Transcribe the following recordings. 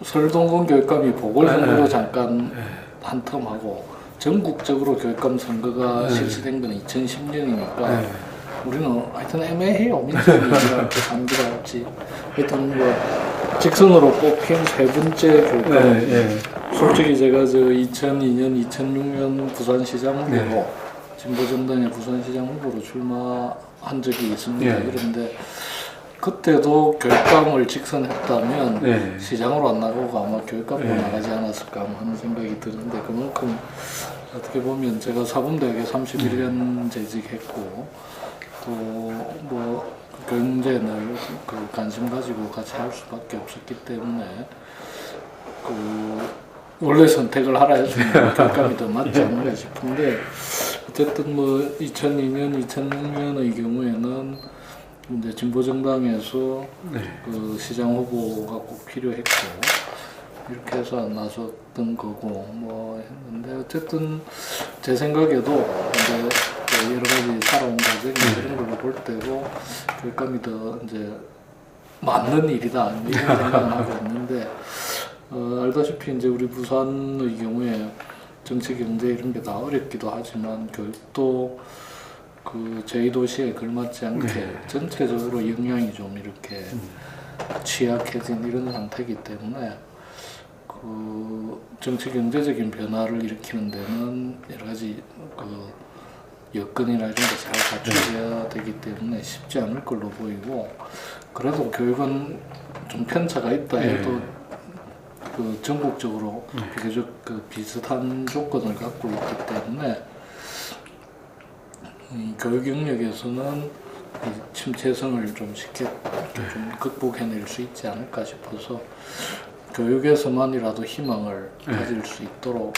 서울동건 교육감이 보궐선거로 잠깐 한 텀 하고 전국적으로 교육감 선거가 실시된 건 2010년이니까 우리는 하여튼 애매해요. 민주주의가 감기가 없지. 하여튼 뭐 직선으로 뽑힌 세 번째 교육감. 솔직히 제가 저 2002년, 2006년 부산시장 후보로 진보정당의 부산시장 후보로 출마한 적이 있습니다. 그런데 그때도 교육감을 직선했다면 시장으로 안 나가고 아마 교육감으로 나가지 않았을까 하는 생각이 드는데 그만큼 어떻게 보면 제가 사범대학에 31년 재직했고 또 뭐 교육문제에 그 관심 가지고 같이 할 수밖에 없었기 때문에 그 원래 선택을 하라 했으면 교육감이 더 맞지 않나 싶은데 어쨌든 뭐 2002년, 2006년의 경우에는 이제 진보정당에서 그 시장 후보가 꼭 필요했고 이렇게 해서 나섰던 거고 뭐 했는데 어쨌든 제 생각에도 이제 여러 가지 살아온 과정 이런 걸로 볼 때도 교육감이 더 이제 맞는 일이다 이런 생각을 하고 있는데 알다시피 이제 우리 부산의 경우에 정치 경제 이런 게 다 어렵기도 하지만 교육도 그 제2도시에 걸맞지 않게 전체적으로 역량이 좀 이렇게 취약해진 이런 상태이기 때문에 그 정치 경제적인 변화를 일으키는 데는 여러 가지 그 여건이나 이런 게 잘 갖춰져야 되기 때문에 쉽지 않을 걸로 보이고 그래도 교육은 좀 편차가 있다 해도 그 전국적으로 비교적 그 비슷한 조건을 갖고 있기 때문에 교육 영역에서는 침체성을 좀 쉽게 좀 극복해낼 수 있지 않을까 싶어서 교육에서만이라도 희망을 가질 수 있도록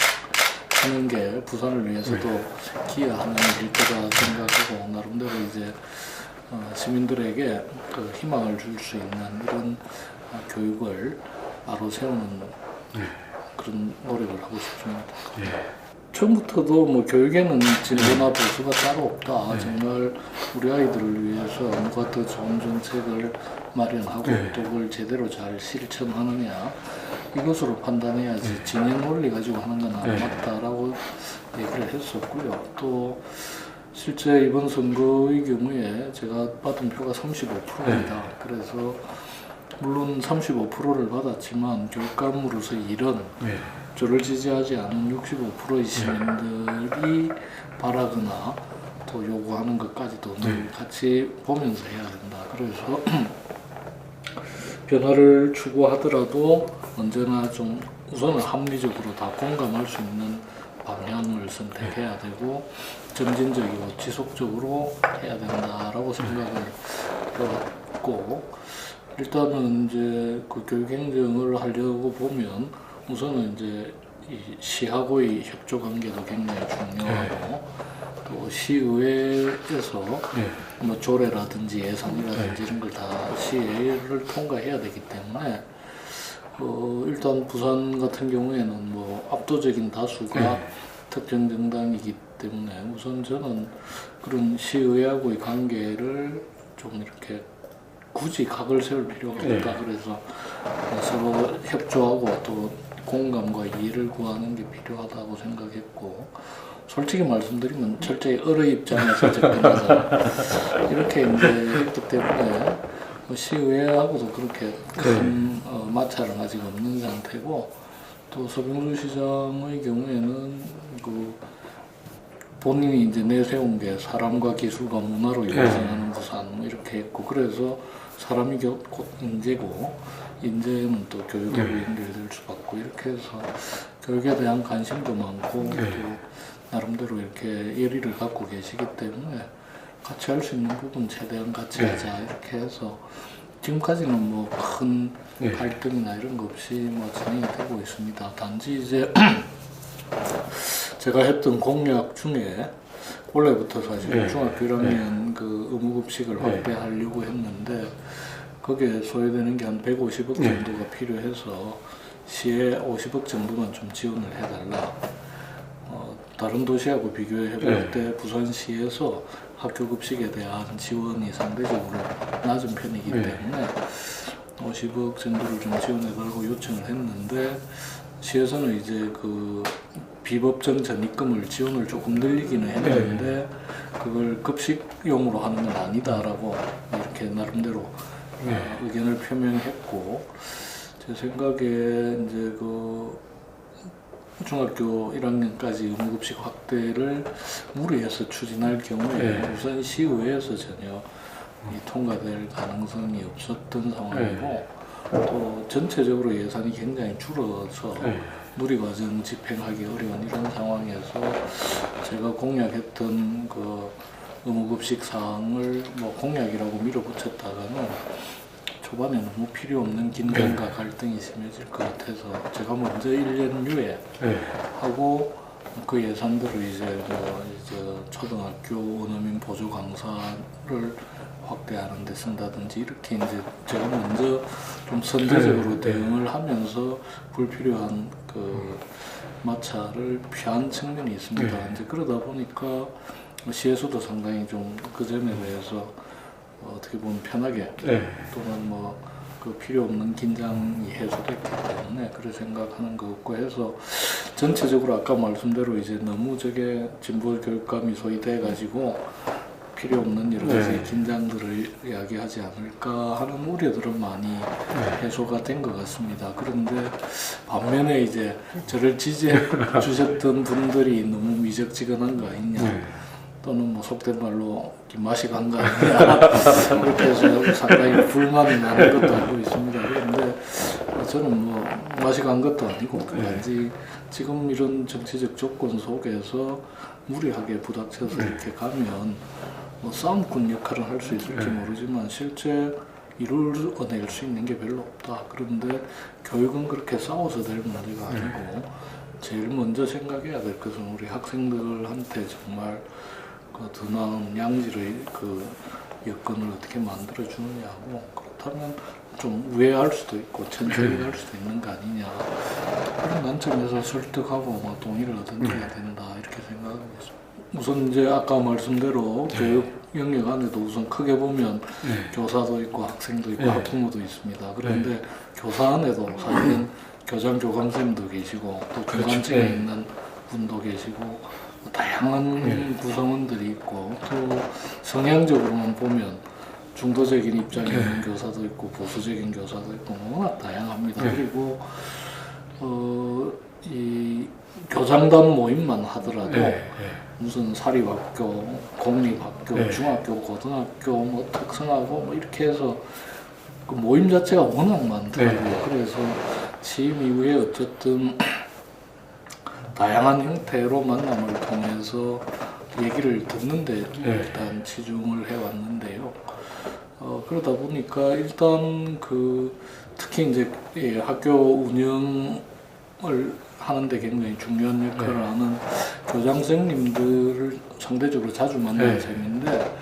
하는 게 부산을 위해서도 기여하는 일일 거다 생각하고 나름대로 이제 시민들에게 그 희망을 줄 수 있는 이런 교육을 바로 세우는 그런 노력을 하고 싶습니다. 처음부터도 뭐 교육에는 진보나 보수가 따로 없다. 정말 우리 아이들을 위해서 누가 더 좋은 정책을 마련하고 또 그걸 제대로 잘 실천하느냐 이것으로 판단해야지 진영 논리 가지고 하는 건 안 맞다라고 얘기를 했었고요. 또 실제 이번 선거의 경우에 제가 받은 표가 35%입니다. 그래서 물론 35%를 받았지만 교육감으로서 일은 저를 지지하지 않은 65%의 시민들이 바라거나 또 요구하는 것까지도 늘 같이 보면서 해야 된다. 그래서 변화를 추구하더라도 언제나 좀 우선은 합리적으로 다 공감할 수 있는 방향을 선택해야 되고 점진적이고 지속적으로 해야 된다라고 생각을 해왔고 일단은 이제 그 교육 행정을 하려고 보면 우선은 이제 이 시하고의 협조 관계도 굉장히 중요하고 또 시의회에서 뭐 조례라든지 예산이라든지 이런 걸 다 시의회를 통과해야 되기 때문에 일단 부산 같은 경우에는 뭐 압도적인 다수가 특정 정당이기 때문에 우선 저는 그런 시의회하고의 관계를 좀 이렇게 굳이 각을 세울 필요가 없다. 그래서 서로 협조하고 또 공감과 이해를 구하는 게 필요하다고 생각했고 솔직히 말씀드리면 철저히 어의 입장에서 접근하자 이렇게 이제 했기 때문에 시의회하고도 그렇게 큰 마찰은 아직 없는 상태고 또 서병수 시장의 경우에는 그 본인이 이제 내세운 게 사람과 기술과 문화로 이루어지는 부산 뭐 이렇게 했고 그래서 사람이 곧 인재고 인재는 또 교육으로 연결될 수밖에 이렇게 해서 교육에 대한 관심도 많고 또 나름대로 이렇게 열의를 갖고 계시기 때문에 같이 할 수 있는 부분 최대한 같이 하자 이렇게 해서 지금까지는 뭐 큰 갈등이나 이런 거 없이 뭐 진행이 되고 있습니다. 단지 이제 제가 했던 공약 중에 원래부터 사실 중학교 1학년 그 의무급식을 확대하려고 했는데 거기에 소요되는 게 한 150억 정도가 필요해서 시에 50억 정도만 좀 지원을 해달라. 다른 도시하고 비교해 볼 때 부산시에서 학교 급식에 대한 지원이 상대적으로 낮은 편이기 때문에 50억 정도를 좀 지원해달라고 요청을 했는데 시에서는 이제 그 비법정 전입금을 지원을 조금 늘리기는 했는데 그걸 급식용으로 하는 건 아니다라고 이렇게 나름대로 의견을 표명했고 제 생각에 이제 그 중학교 1학년까지 의무급식 확대를 무리해서 추진할 경우에 우선 시의회에서 전혀 통과될 가능성이 없었던 상황이고 또 전체적으로 예산이 굉장히 줄어서 누리과정 집행하기 어려운 이런 상황에서 제가 공약했던 그 의무급식 사항을 뭐 공약이라고 밀어붙였다가는 초반에 너무 필요 없는 긴장과 갈등이 심해질 것 같아서 제가 먼저 1년 유예 하고 그 예산들을 이제 초등학교 원어민 보조 강사를 확대하는 데 쓴다든지 이렇게 이제 제가 먼저 좀 선제적으로 대응을 하면서 불필요한 그 마찰을 피한 측면이 있습니다. 이제 그러다 보니까 시에서도 상당히 좀 그 점에 대해서 어떻게 보면 편하게 또는 뭐 그 필요 없는 긴장이 해소됐기 때문에 그렇게 생각하는 것 같고 해서 전체적으로 아까 말씀대로 이제 너무 저게 진보 교육감이 소위돼 가지고 필요 없는 여러 가지 긴장들을 이야기하지 않을까 하는 우려들은 많이 해소가 된 것 같습니다. 그런데 반면에 이제 저를 지지해 주셨던 분들이 너무 미적지근한 거 아니냐 또는 뭐 속된 말로 맛이 간 거 아니냐 그렇게 해서 상당히 불만이 나는 것도 알고 있습니다. 그런데 저는 뭐 맛이 간 것도 아니고 단지 지금 이런 정치적 조건 속에서 무리하게 부닥쳐서 이렇게 가면 뭐 싸움꾼 역할을 할 수 있을지 모르지만 실제 이룰어낼 수 있는 게 별로 없다. 그런데 교육은 그렇게 싸워서 될 문제가 아니고 제일 먼저 생각해야 될 것은 우리 학생들한테 정말 그 더 나은 양질의 그 여건을 어떻게 만들어 주느냐고 그렇다면 좀 우회할 수도 있고 천천히 갈 수도 있는 거 아니냐 그런 관점에서 설득하고 뭐 동의를 얻어내야 된다 이렇게 생각하고 있습니다. 우선 이제 아까 말씀대로 교육 영역 안에도 우선 크게 보면 교사도 있고 학생도 있고 학부모도 있습니다. 그런데 교사 안에도 사실은 교장 교감쌤도 계시고 또 중간층에 있는 분도 계시고 다양한 구성원들이 있고 또 성향적으로만 보면 중도적인 입장에 있는 교사도 있고 보수적인 교사도 있고 워낙 다양합니다. 그리고 이 교장단 모임만 하더라도 무슨 사립학교, 공립학교, 중학교, 고등학교, 뭐 특성화고 뭐 이렇게 해서 그 모임 자체가 워낙 많더라고요. 그래서 취임 이후에 어쨌든 다양한 형태로 만남을 통해서 얘기를 듣는데 일단 치중을 해왔는데요. 그러다 보니까 일단 그 특히 이제 학교 운영을 하는데 굉장히 중요한 역할을 하는 교장 선생님들을 상대적으로 자주 만나는 셈인데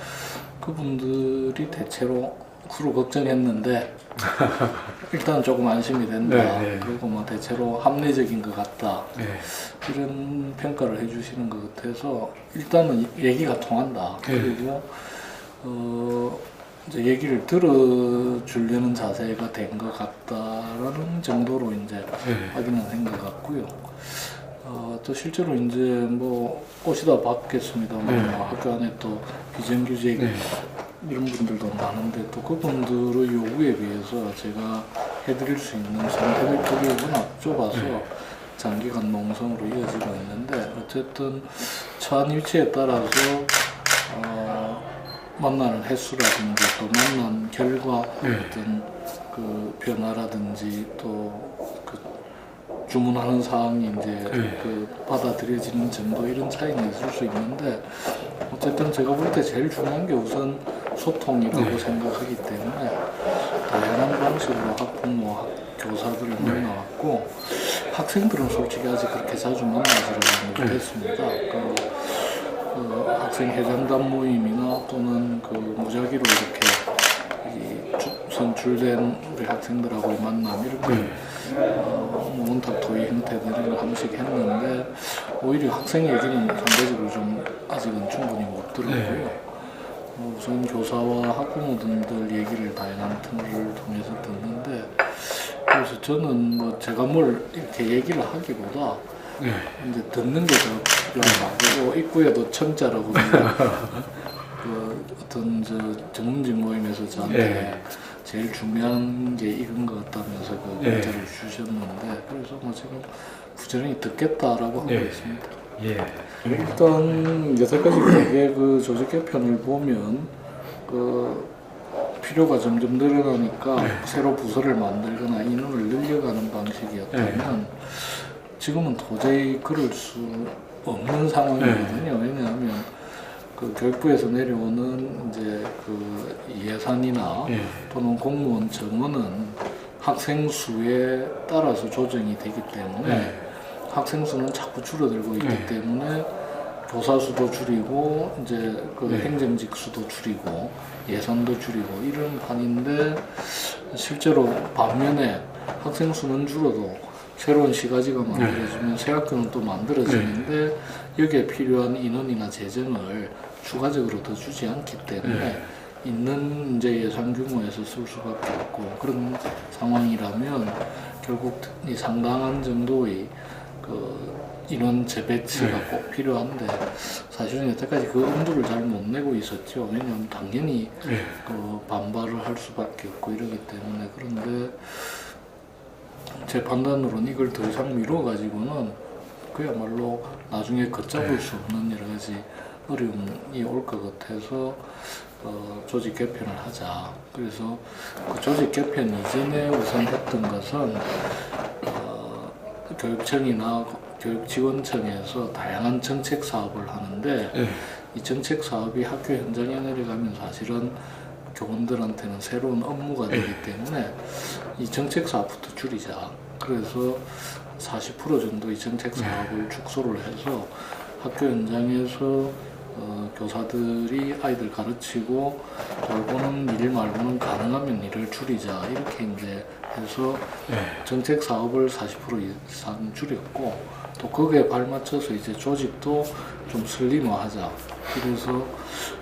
그분들이 대체로 서로 걱정했는데 일단 조금 안심이 된다. 그리고 뭐 대체로 합리적인 것 같다. 이런 평가를 해주시는 것 같아서 일단은 얘기가 통한다. 그리고 이제 얘기를 들어주려는 자세가 된 것 같다라는 정도로 이제 확인은 된 것 같고요. 또 실제로 이제 뭐 오시다 봤겠습니다만 학교 안에 또 비정규직 이런 분들도 많은데 또 그분들의 요구에 비해서 제가 해드릴 수 있는 선택의 폭이 워낙 좁아서 장기간 농성으로 이어지고 있는데 어쨌든 처한 위치에 따라서 만나는 횟수라든지 또 만난 결과 어떤 그 변화라든지 또 그 주문하는 사항이 이제 그 받아들여지는 정도 이런 차이는 있을 수 있는데 어쨌든 제가 볼 때 제일 중요한 게 우선 소통이라고 생각하기 때문에 다양한 방식으로 학부모, 교사들을 만나왔고 학생들은 솔직히 아직 그렇게 자주 만나지를 못했습니다. 그 학생 회장단 모임이나 또는 그 무작위로 이렇게 선출된 우리 학생들하고의 만남 이렇게 모은탁토의 형태들을 한씩 했는데 오히려 학생 얘기는 상대적으로 좀 아직은 충분히 못 들었고요. 우선 교사와 학부모분들 얘기를 다양한 터를 통해서 듣는데, 그래서 저는 뭐 제가 뭘 이렇게 얘기를 하기보다 이제 듣는 게 더 필요하고, 입구에도 청자라고 그 어떤 전문직 모임에서 저한테 제일 중요한 게 이건 것 같다면서 그 문자를 주셨는데, 그래서 뭐 지금 부지런히 듣겠다라고 하고 있습니다. 일단 여태까지 되게 그 조직 개편을 보면 그 필요가 점점 늘어나니까 새로 부서를 만들거나 인원을 늘려가는 방식이었다면 지금은 도저히 그럴 수 없는 상황이거든요. 왜냐하면 그 교육부에서 내려오는 이제 그 예산이나 또는 공무원 정원은 학생 수에 따라서 조정이 되기 때문에 학생 수는 자꾸 줄어들고 있기 때문에 교사 수도 줄이고 이제 그 행정직 수도 줄이고 예산도 줄이고 이런 판인데, 실제로 반면에 학생 수는 줄어도 새로운 시가지가 만들어지면 새 학교는 또 만들어지는데 여기에 필요한 인원이나 재정을 추가적으로 더 주지 않기 때문에 있는 이제 예산 규모에서 쓸 수밖에 없고, 그런 상황이라면 결국 이 상당한 정도의 그 인원 재배치가 꼭 필요한데, 사실은 여태까지 그 엄두를 잘 못 내고 있었죠. 왜냐하면 당연히 그 반발을 할 수밖에 없고 이러기 때문에. 그런데 제 판단으로는 이걸 더 이상 미뤄가지고는 그야말로 나중에 걷잡을 수 없는 여러 가지 어려움이 올 것 같아서 조직 개편을 하자. 그래서 그 조직 개편 이전에 우선 했던 것은 교육청이나 교육지원청에서 다양한 정책 사업을 하는데 이 정책 사업이 학교 현장에 내려가면 사실은 교원들한테는 새로운 업무가 되기 때문에 이 정책 사업부터 줄이자. 그래서 40% 정도 이 정책 사업을 축소를 해서 학교 현장에서 교사들이 아이들 가르치고 돌보는 일 말고는 가능하면 일을 줄이자, 이렇게 이제 해서 정책 사업을 40% 이상 줄였고, 또 거기에 발맞춰서 이제 조직도 좀 슬림화하자. 그래서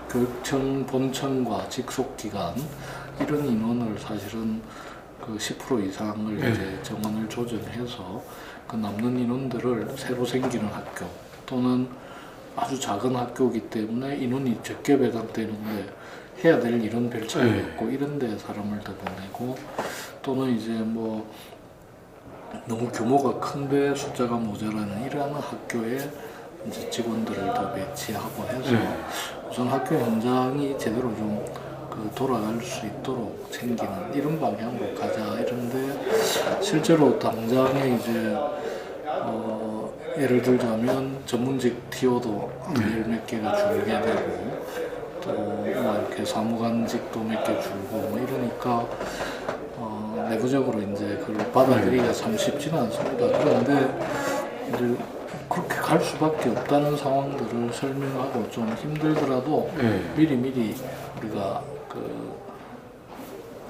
교육청 본청과 직속기관 이런 인원을 사실은 그 10% 이상을 이제 정원을 조정해서 그 남는 인원들을 새로 생기는 학교 또는 아주 작은 학교이기 때문에 인원이 적게 배당되는데 해야 될 일은 별 차이 없고 이런 데 사람을 더 보내고, 또는 이제 뭐 너무 규모가 큰데 숫자가 모자라는 이러한 학교에 이제 직원들을 더 배치하고 해서 우선 학교 현장이 제대로 좀 그 돌아갈 수 있도록 챙기는 이런 방향으로 가자. 이런데 실제로 당장에 이제 예를 들자면 전문직 TO도 열 몇 개가 줄게 되고, 또 뭐 이렇게 사무관직도 몇 개 줄고 뭐 이러니까 내부적으로 이제 그걸 받아들이기가 참 쉽지는 않습니다. 그런데 이제 그렇게 갈 수밖에 없다는 상황들을 설명하고 좀 힘들더라도 미리미리 우리가 그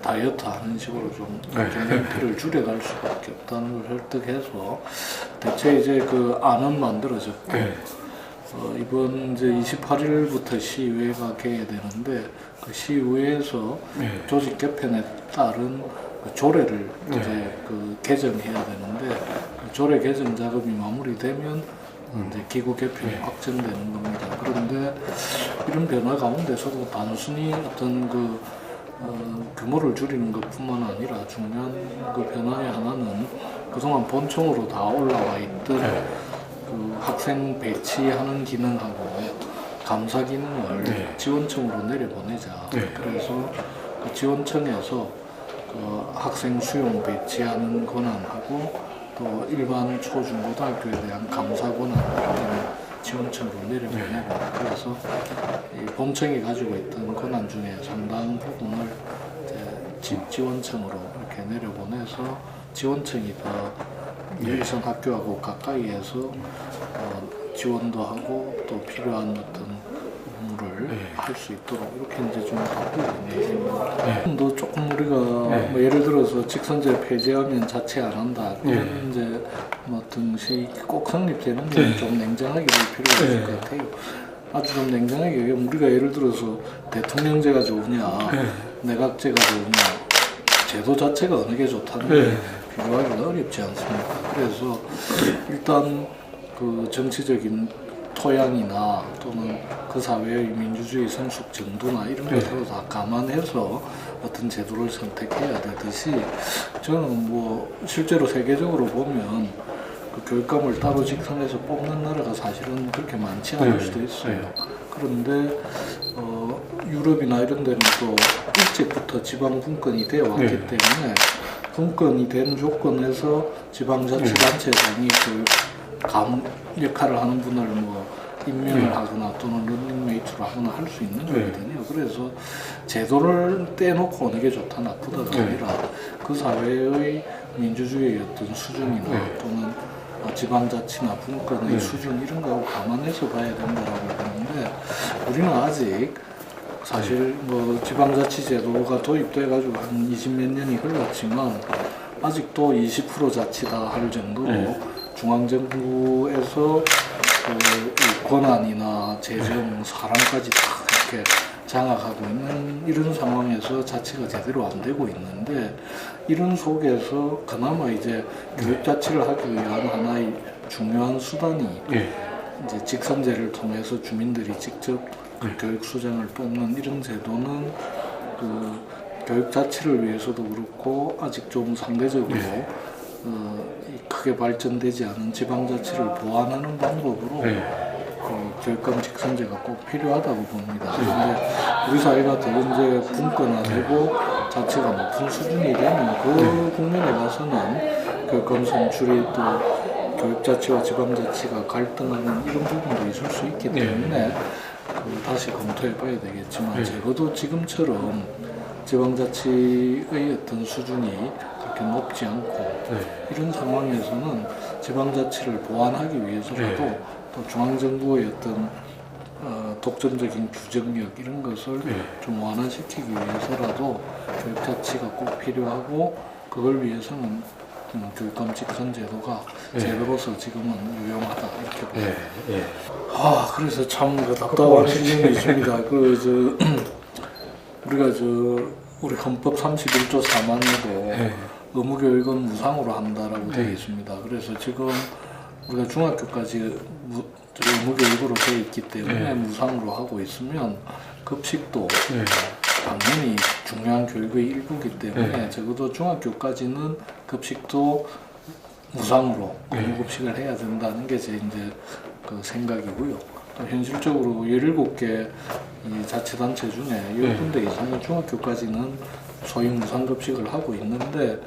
다이어트 하는 식으로 좀 경쟁피를 줄여갈 수밖에 없다는 걸 설득해서 대체 이제 그 안은 만들어졌고 이번 이제 28일부터 시의회가 개회되는데 그 시의회에서 조직 개편에 따른 그 조례를 이제 그 개정해야 되는데 그 조례 개정 작업이 마무리되면 이제 기구 개편이 확정되는 겁니다. 그런데 이런 변화 가운데서도 단순히 어떤 그 규모를 줄이는 것뿐만 아니라 중요한 그 변화의 하나는 그동안 본청으로 다 올라와 있던 그 학생 배치하는 기능하고 감사 기능을 지원청으로 내려보내자. 그래서 그 지원청에서 그 학생 수용 배치하는 권한하고 또 일반 초중고등학교에 대한 감사 권한을 지원청으로 내려보내고, 그래서 이 본청이 가지고 있던 권한 중에 상당 부분을 이제 지원청으로 이렇게 내려보내서 지원청이 더 일선 학교하고 가까이에서 지원도 하고 또 필요한 어떤 업무를 할 수 있도록 이렇게 이제 좀 바꾸고 있는 또 조금 우리가 뭐 예를 들어서 직선제 폐지하면 자체 안 한다 그런 이제 뭐 등식 꼭 성립되는 게 좀 냉정하게 볼 필요가 있을 것 같아요. 아주 좀 냉정하게 얘기하면 우리가 예를 들어서 대통령제가 좋으냐, 내각제가 좋으냐, 제도 자체가 어느 게 좋다는 비교하기가 어렵지 않습니까? 그래서 일단 그 정치적인 토양이나 또는 그 사회의 민주주의 성숙 정도나 이런 것들을 다 감안해서 어떤 제도를 선택해야 되듯이 저는 뭐 실제로 세계적으로 보면 그 교육감을 따로 직선해서 뽑는 나라가 사실은 그렇게 많지 않을 수도 있어요. 그런데 유럽이나 이런 데는 또 일찍부터 지방 분권이 되어 왔기 때문에 분권이 된 조건에서 지방자치단체장이 그 감 역할을 하는 분을 뭐 임명을 하거나 또는 런닝메이트로 하거나 할 수 있는 거거든요. 그래서 제도를 떼놓고 어느 게 좋다 나쁘다가 아니라 그 사회의 민주주의의 어떤 수준이나 또는 지방자치나 분권의 수준 이런 거 감안해서 봐야 된다라고 보는데 우리는 아직 사실 뭐 지방자치제도가 도입돼가지고 한 20몇 년이 흘렀지만 아직도 20% 자치다 할 정도로 중앙정부에서 그 권한이나 재정, 사람까지 다 이렇게 장악하고 있는 이런 상황에서 자치가 제대로 안 되고 있는데 이런 속에서 그나마 이제 교육자치를 하기 위한 하나의 중요한 수단이 이제 직선제를 통해서 주민들이 직접 그 교육수장을 뽑는 이런 제도는 그 교육자치를 위해서도 그렇고 아직 좀 상대적으로 크게 발전되지 않은 지방자치를 보완하는 방법으로 그 교육감 직선제가 꼭 필요하다고 봅니다. 그런데 우리 사회가 더 이제 분권화되고 자치가 높은 수준이 되면 그 국면에 가서는 교육감 선출이 또 교육자치와 지방자치가 갈등하는 이런 부분도 있을 수 있기 때문에 그 다시 검토해봐야 되겠지만 적어도 지금처럼 지방자치의 어떤 수준이 그렇게 높지 않고 이런 상황에서는 지방자치를 보완하기 위해서라도 또 중앙정부의 어떤 독점적인 규정력 이런 것을 좀 완화시키기 위해서라도 교육자치가 꼭 필요하고 그걸 위해서는 교육감 직선 제도가 제도로서 지금은 유용하다 이렇게 봅니다. 그래서 참 답답한 심정이 있습니다. 우리가 우리 헌법 31조 4만으로 의무교육은 무상으로 한다라고 되어 있습니다. 그래서 지금 우리가 중학교까지 의무교육으로 되어 있기 때문에 무상으로 하고 있으면 급식도 당연히 중요한 교육의 일부이기 때문에 적어도 중학교까지는 급식도 무상으로 의무급식을 해야 된다는 게 제 이제 그 생각이고요. 또 현실적으로 17개 이 자치단체 중에 10군데 이상이 중학교까지는 소위 무상급식을 하고 있는데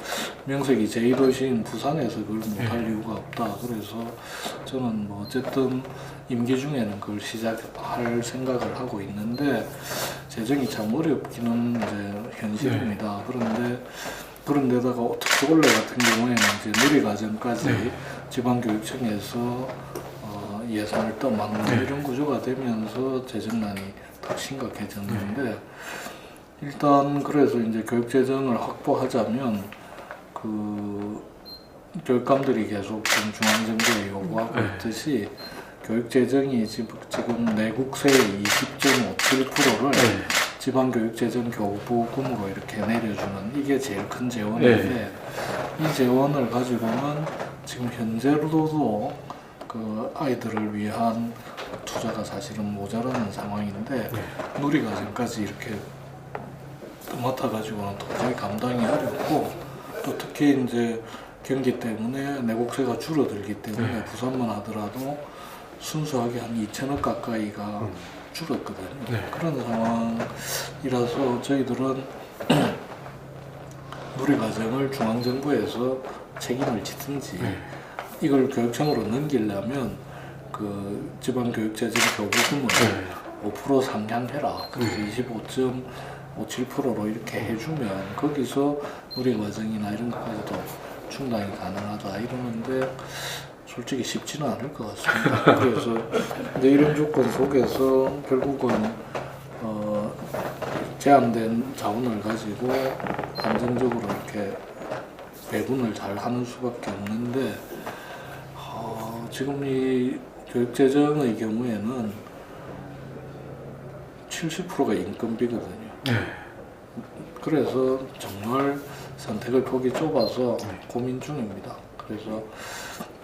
명색이 제2도시인 부산에서 그걸 못할 이유가 없다. 그래서 저는 뭐 어쨌든 임기 중에는 그걸 시작할 생각을 하고 있는데 재정이 참 어렵기는 이제 현실입니다. 그런데다가 특히 올해 같은 경우에는 이제 누리과정까지 지방교육청에서 예산을 떠맡는 이런 구조가 되면서 재정난이 더 심각해졌는데 일단 그래서 이제 교육재정을 확보하자면 그 교육감들이 계속 중앙정부에 요구하고 있듯이 교육재정이 지금 내국세의 20.57%를 지방교육재정 교부금으로 이렇게 내려주는 이게 제일 큰 재원인데 이 재원을 가지고는 지금 현재로도 그 아이들을 위한 투자가 사실은 모자라는 상황인데 누리과정까지 이렇게 맡아가지고는 도저히 감당이 어렵고 또 특히 이제 경기 때문에 내국세가 줄어들기 때문에 부산만 하더라도 순수하게 한 2천억 가까이가 줄었거든요. 그런 상황이라서 저희들은 누리과정을 중앙정부에서 책임을 지든지 이걸 교육청으로 넘기려면 그 지방교육재정 교부금을 5% 상향해라. 그래서 25.57%로 이렇게 해주면 거기서 누리과정이나 이런 것까지도 충당이 가능하다 이러는데 솔직히 쉽지는 않을 것 같습니다. 그래서 이제 이런 조건 속에서 결국은 제한된 자원을 가지고 안정적으로 이렇게 배분을 잘 하는 수밖에 없는데 지금 이 교육재정의 경우에는 70%가 인건비거든요. 그래서 정말 선택의 폭이 좁아서 고민 중입니다. 그래서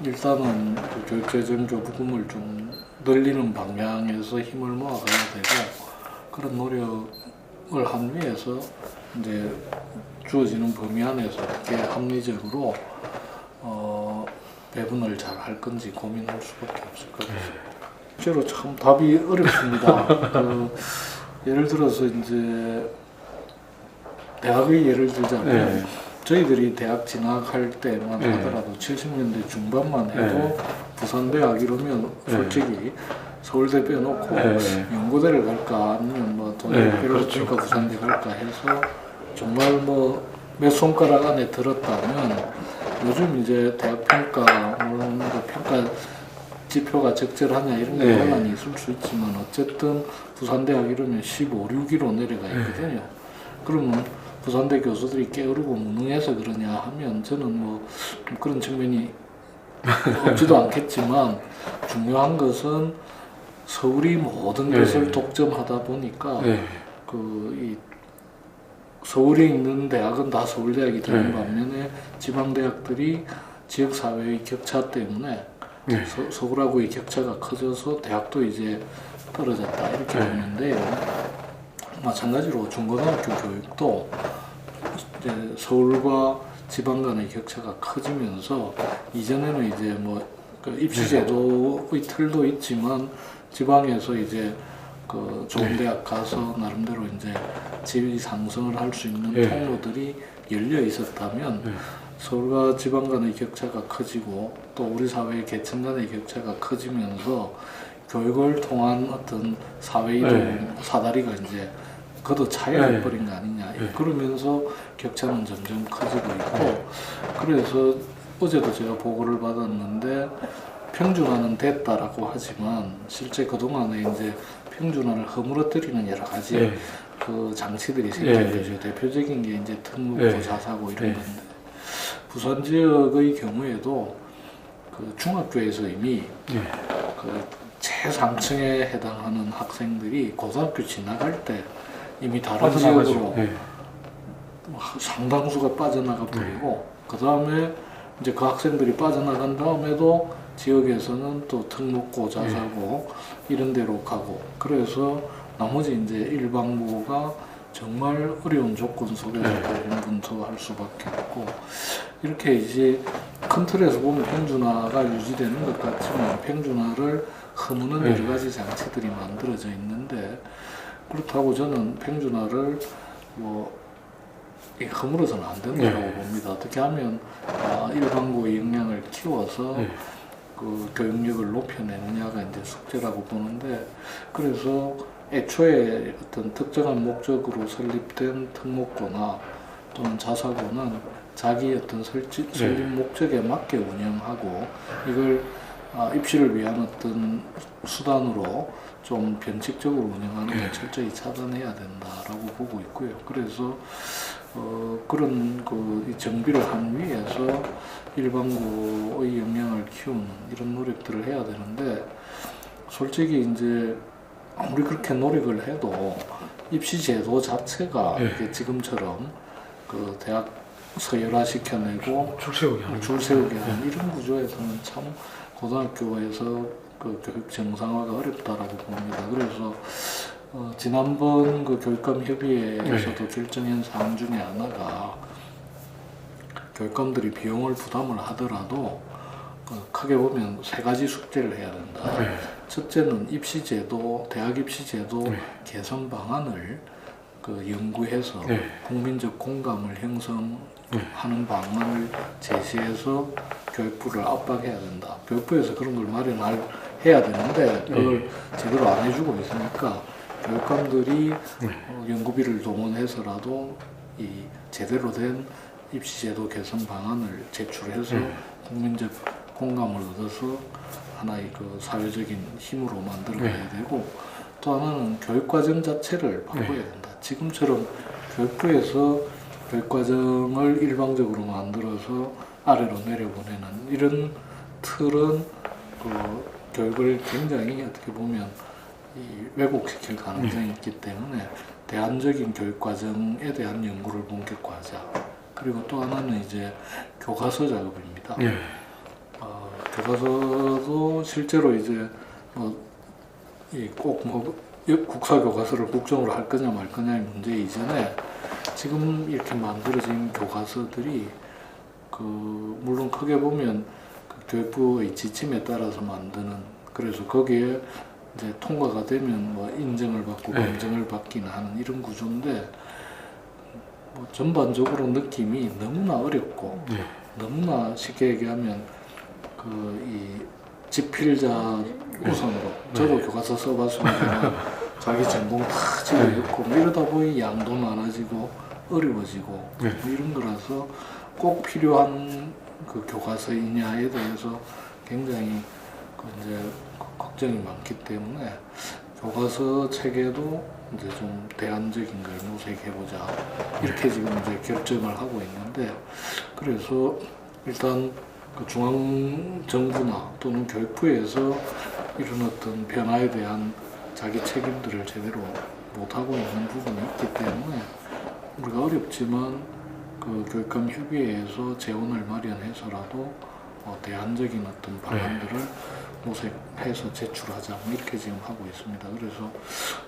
일단은 그 교육재정 교부금을 좀 늘리는 방향에서 힘을 모아가야 되고, 그런 노력을 한 위에서 이제 주어지는 범위 안에서 어떻게 합리적으로 배분을 잘 할 건지 고민할 수밖에 없을 것 같습니다. 실제로 참 답이 어렵습니다. 예를 들어서 이제 대학의 예를 들자면 저희들이 대학 진학할 때만 하더라도 70년대 중반만 해도 부산대학 이러면 솔직히 서울대 빼놓고 연고대를 갈까 아니면 뭐 돈을 빼놓을까 그렇죠. 부산대 갈까 해서 정말 뭐 몇 손가락 안에 들었다면, 요즘 이제 대학 평가 물론 평가 지표가 적절하냐 이런 게 논란이 있을 수 있지만 어쨌든 부산대학 이러면 15, 6위로 내려가 있거든요. 그러면 부산대 교수들이 게으르고 무능해서 그러냐 하면 저는 뭐 그런 측면이 없지도 않겠지만, 중요한 것은 서울이 모든 것을 독점하다 보니까 이 서울에 있는 대학은 다 서울대학이 되는 반면에 지방대학들이 지역사회의 격차 때문에 서울하고의 격차가 커져서 대학도 이제 떨어졌다 이렇게 보는데요. 마찬가지로 중고등학교 교육도 이제 서울과 지방 간의 격차가 커지면서, 이전에는 이제 뭐 그 입시제도의 틀도 있지만 지방에서 이제 그 좋은 대학 가서 나름대로 이제 지위 상승을 할 수 있는 통로들이 열려 있었다면, 서울과 지방 간의 격차가 커지고 또 우리 사회의 계층 간의 격차가 커지면서 교육을 통한 어떤 사회이동 사다리가 이제 그도 차이가 버린 거 아니냐. 그러면서 격차는 점점 커지고 있고, 그래서 어제도 제가 보고를 받았는데 평준화는 됐다라고 하지만 실제 그동안에 이제 평준화를 허물어뜨리는 여러 가지 그 장치들이 생긴 거죠. 대표적인 게 이제 특목고, 자사고 이런 건데, 부산 지역의 경우에도 그 중학교에서 이미 그 최상층에 해당하는 학생들이 고등학교 지나갈 때 이미 다른 지역으로 상당수가 빠져나가 버리고, 그 다음에 이제 그 학생들이 빠져나간 다음에도 지역에서는 또 특목고, 자사고 이런 데로 가고, 그래서 나머지 이제 일반고가 정말 어려운 조건 속에서 고군분투할 수밖에 없고, 이렇게 이제 큰 틀에서 보면 평준화가 유지되는 것 같지만 평준화를 허무는 여러 가지 장치들이 만들어져 있는데, 그렇다고 저는 평준화를 뭐 허물어서는 안 된다고 봅니다. 어떻게 하면 일반고의 역량을 키워서 그 교육력을 높여내느냐가 이제 숙제라고 보는데, 그래서 애초에 어떤 특정한 목적으로 설립된 특목고나 또는 자사고는 자기 어떤 설립 목적에 맞게 운영하고, 이걸 입시를 위한 어떤 수단으로 좀 변칙적으로 운영하는 걸 철저히 차단해야 된다라고 보고 있고요. 그래서 그런 그 정비를 한 위에서 일반고의 역량을 키우는 이런 노력들을 해야 되는데, 솔직히 이제 아무리 그렇게 노력을 해도 입시 제도 자체가 지금처럼 그 대학 서열화 시켜내고 줄 세우게 하는 이런 구조에서는 참 고등학교에서 그 교육 정상화가 어렵다라고 봅니다. 그래서 지난번 그 교육감 협의회에서도 결정한 사항 중에 하나가, 교육감들이 비용을 부담을 하더라도 크게 보면 세 가지 숙제를 해야 된다. 첫째는 입시제도, 대학 입시제도 개선 방안을 그 연구해서 국민적 공감을 형성하는 방안을 제시해서 교육부를 압박해야 된다. 교육부에서 그런 걸 마련해야 되는데 그걸 제대로 안 해주고 있으니까 교육감들이 연구비를 동원해서라도 이 제대로 된 입시제도 개선 방안을 제출해서 국민적 공감을 얻어서 하나의 그 사회적인 힘으로 만들어가야 되고, 또 하나는 교육과정 자체를 바꿔야 된다. 지금처럼 교육부에서 교육과정을 일방적으로 만들어서 아래로 내려보내는 이런 틀은 그 교육을 굉장히 어떻게 보면 왜곡시킬 가능성이 있기 때문에 대안적인 교육 과정에 대한 연구를 본격화하자. 그리고 또 하나는 이제 교과서 작업입니다. 교과서도 실제로 이제 꼭 국사 교과서를 국정으로 할 거냐 말 거냐의 문제 이전에 지금 이렇게 만들어진 교과서들이 물론 크게 보면 교육부의 지침에 따라서 만드는, 그래서 거기에 이제 통과가 되면 인정을 받고 검증을 받기는 하는 이런 구조인데 전반적으로 느낌이 너무나 어렵고 너무나 쉽게 얘기하면 이 집필자 우선으로 저도 교과서 써봤습니다만 자기 전공 다 집어넣고 이러다 보니 양도 많아지고 어려워지고 이런 거라서 꼭 필요한 교과서이냐에 대해서 굉장히 이제 걱정이 많기 때문에 교과서 체계도 이제 좀 대안적인 걸 모색해보자 이렇게 지금 이제 결정을 하고 있는데, 그래서 일단 중앙정부나 또는 교육부에서 이런 어떤 변화에 대한 자기 책임들을 제대로 못하고 있는 부분이 있기 때문에 우리가 어렵지만 교육감협의회에서 재원을 마련해서라도 대안적인 어떤 방안들을 모색해서 제출하자 이렇게 지금 하고 있습니다. 그래서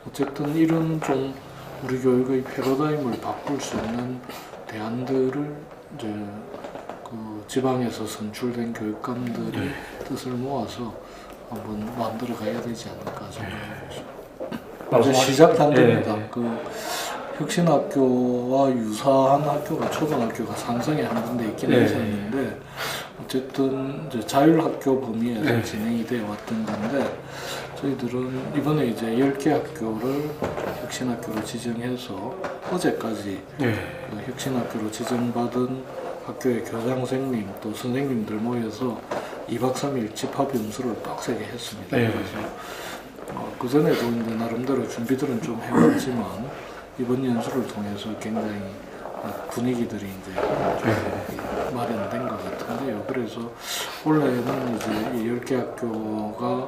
어쨌든 이런 좀 우리 교육의 패러다임을 바꿀 수 있는 대안들을 이제 지방에서 선출된 교육감들이 뜻을 모아서 한번 만들어 가야 되지 않을까 생각하고 있습니다. 이제 시작 단계입니다. 혁신학교와 유사한 학교가 초등학교가 상성에 한 군데 있긴 있었는데 어쨌든 이제 자율학교 범위에서 진행이 되어 왔던 건데 저희들은 이번에 이제 10개 학교를 혁신학교로 지정해서 어제까지 혁신학교로 지정받은 학교의 교장선생님 또 선생님들 모여서 2박 3일 집합 연수를 빡세게 했습니다. 그래서 그전에도 이제 나름대로 준비들은 좀 해왔지만 이번 연수를 통해서 굉장히 분위기들이 이제 마련된 것 같은데요. 그래서 원래는 이제 이 10개 학교가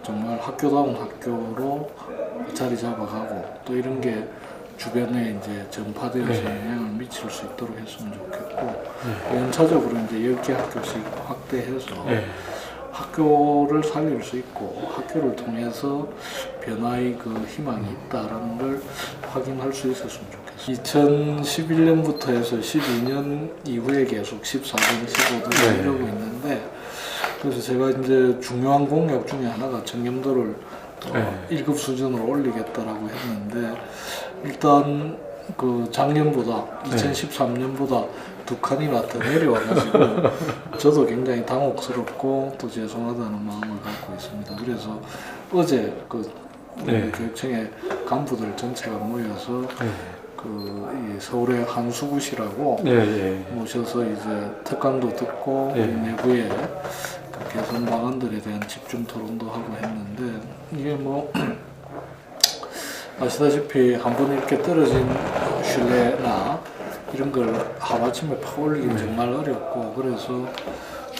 정말 학교다운 학교로 자리 잡아가고 또 이런 게 주변에 이제 전파되어서 영향을 미칠 수 있도록 했으면 좋겠고 연차적으로 이제 10개 학교씩 확대해서 학교를 살릴 수 있고 학교를 통해서 변화의 희망이 있다라는 걸 확인할 수 있었으면 좋겠습니다. 2011년부터 해서 12년 이후에 계속 14등, 15등 이러고 있는데 그래서 제가 이제 중요한 공약 중에 하나가 청렴도를 1급 수준으로 올리겠다라고 했는데 일단 작년보다 2013년보다 2칸이나 더 내려와가지고 저도 굉장히 당혹스럽고 또 죄송하다는 마음을 갖고 있습니다. 그래서 어제 교육청의 간부들 전체가 모여서 이 서울의 한수구시라고 모셔서 이제 특강도 듣고 우리 내부의 개선 방안들에 대한 집중 토론도 하고 했는데 이게 아시다시피 한 번 이렇게 떨어진 신뢰나 이런 걸 하루아침에 팍 올리기 정말 어렵고 그래서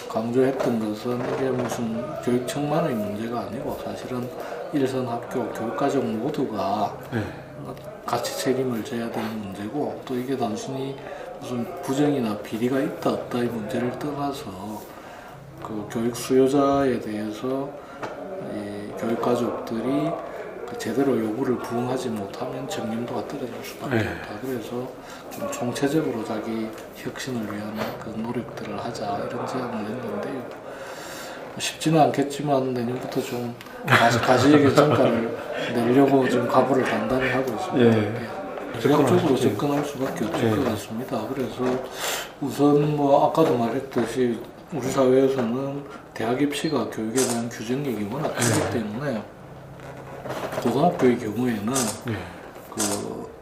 강조했던 것은 이게 무슨 교육청만의 문제가 아니고 사실은 일선 학교, 교육가족 모두가 같이 책임을 져야 되는 문제고 또 이게 단순히 무슨 부정이나 비리가 있다 없다의 문제를 떠나서 교육 수요자에 대해서 이 교육가족들이 제대로 요구를 부응하지 못하면 청렴도가 떨어질 수밖에 없다. 그래서 좀 총체적으로 자기 혁신을 위한 노력들을 하자 이런 제안을 했는데요. 쉽지는 않겠지만 내년부터 좀 가시적인 성과를 내려고 지금 각오를 단단히 하고 있습니다. 적극적으로 접근할 수밖에 없을 것 같습니다. 그래서 우선 아까도 말했듯이 우리 사회에서는 대학 입시가 교육에 대한 규정력이 워낙 크기 때문에 고등학교의 경우에는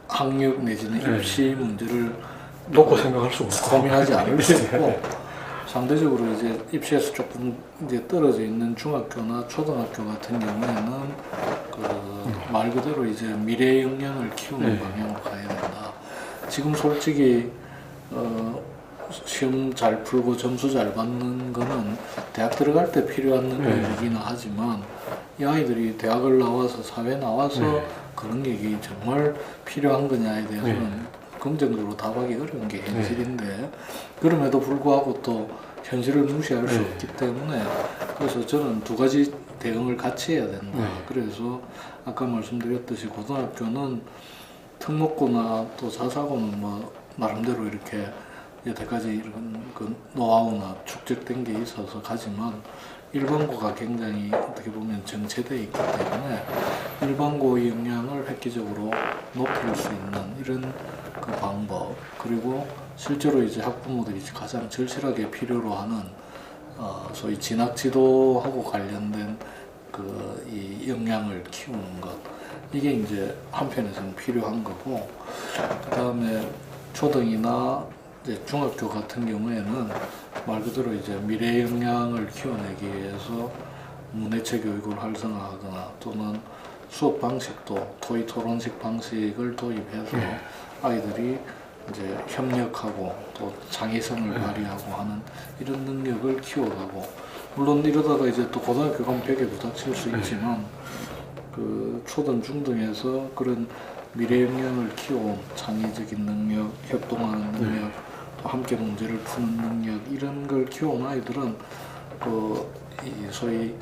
학력 내지는 입시 문제를 놓고 생각할 수 없고 고민하지 않을 수 없고 상대적으로 이제 입시에서 조금 이제 떨어져 있는 중학교나 초등학교 같은 경우에는 말 그대로 이제 미래 역량을 키우는 방향으로 가야 된다. 지금 솔직히 시험 잘 풀고 점수 잘 받는 거는 대학 들어갈 때 필요한 능력이기는 하지만 이 아이들이 대학을 나와서 사회 나와서 그런 게 정말 필요한 거냐에 대해서는 긍정적으로 답하기 어려운 게 현실인데 그럼에도 불구하고 또 현실을 무시할 수 없기 때문에 그래서 저는 두 가지 대응을 같이 해야 된다. 그래서 아까 말씀드렸듯이 고등학교는 특목고나 또 자사고는 뭐 나름대로 이렇게 여태까지 이런 그 노하우나 축적된 게 있어서 가지만 일반고가 굉장히 어떻게 보면 정체되어 있기 때문에 일반고의 역량을 획기적으로 높일 수 있는 이런 그 방법 그리고 실제로 이제 학부모들이 가장 절실하게 필요로 하는 소위 진학지도하고 관련된 그 이 역량을 키우는 것 이게 이제 한편에서는 필요한 거고 그 다음에 초등이나 이제 중학교 같은 경우에는 말 그대로 이제 미래 역량을 키워내기 위해서 문해체 교육을 활성화하거나 또는 수업 방식도 토의 토론식 방식을 도입해서 아이들이 이제 협력하고 또 창의성을 발휘하고 하는 이런 능력을 키워가고 물론 이러다가 이제 또 고등학교 가면 벽에 부닥칠 수 있지만 그 초등 중등에서 그런 미래 역량을 키워온 창의적인 능력, 협동하는 능력, 또 함께 문제를 푸는 능력 이런 걸 키워온 아이들은 그 이 소위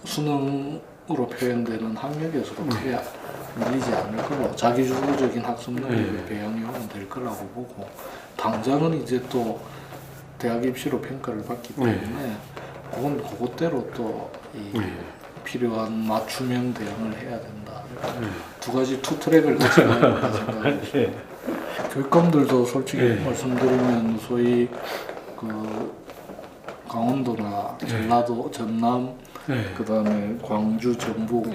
수능으로 표현되는 학력에서도 크게 밀리지 않을 거고 자기주도적인 학습 능력을 배양해 오면 될 거라고 보고 당장은 이제 또 대학 입시로 평가를 받기 때문에 그건 그것대로 또 이 필요한 맞춤형 대응을 해야 된다. 두 가지 투 트랙을 같이 가야 된다 생각합니다. 교육감들도 솔직히 말씀드리면 소위 그 강원도나 전라도, 전남, 그 다음에 광주, 전북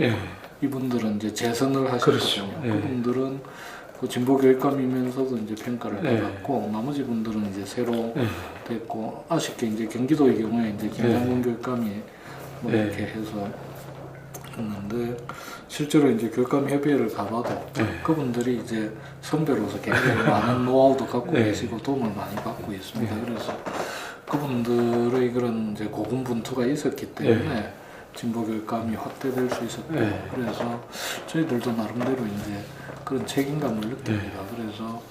이분들은 이제 재선을 하셨거든요. 그분들은 그 진보 교육감이면서도 이제 평가를 받았고 나머지 분들은 이제 새로 됐고 아쉽게 이제 경기도의 경우에 이제 김장군 교육감이 뭐 이렇게 해서 했는데 실제로 이제 교육감 협의회를 가봐도 그분들이 이제 선배로서 굉장히 많은 노하우도 갖고 계시고 도움을 많이 받고 있습니다. 그래서 그분들의 그런 이제 고군분투가 있었기 때문에 진보 교육감이 확대될 수 있었고 그래서 저희들도 나름대로 이제 그런 책임감을 느낍니다. 그래서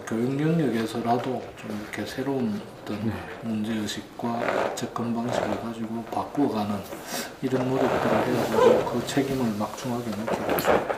교육 영역에서라도 좀 이렇게 새로운 어떤 문제의식과 접근 방식을 가지고 바꾸어가는 이런 노력들을 해가지고 그 책임을 막중하게 느끼고 있습니다.